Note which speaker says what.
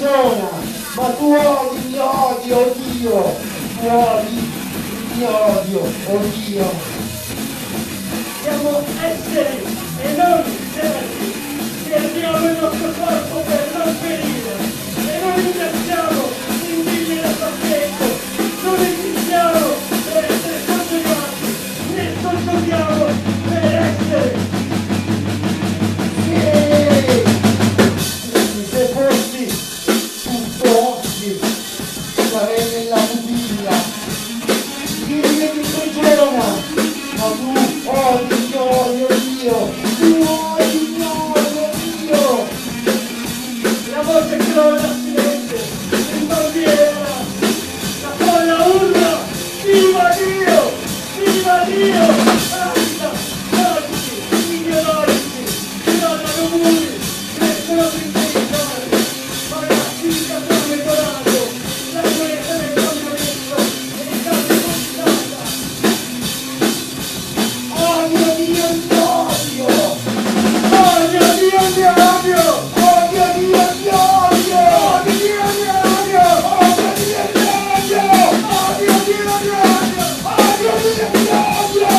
Speaker 1: persona, ma tu odi, mi odio, oddio, tu odi, mi odio, oddio.
Speaker 2: Siamo esseri e non servi, serviamo il nostro corpo per non perire e non ringraziamo l'invidia da pacchetto, non esistiamo per essere soggiogati, né soggioghiamo per essere.
Speaker 1: Se fossi tutto oggi, sarei nella pupilla. Dimmi che ti imprigiona, ma tu odi, mi odio, Dio. Tu odi, mi odio, Dio.
Speaker 2: La voce crolla silente, in bandiera, la folla urla, viva Dio, viva Dio! Basta, logici, ideologici, tirano muri, crescono cristiani, ma la civica sta mejorando, la guerra del cambiamento e il cambio conquistata.
Speaker 1: Odio, Dio, mi odio.
Speaker 2: Odio, Dio, ti odio!
Speaker 1: Odio, Dio, mi odio.
Speaker 2: Odio, Dio, ti odio!
Speaker 1: Odio, Dio, mi odio.
Speaker 2: Odio, Dio, ti odio!
Speaker 1: Odio, Dio, mi odio.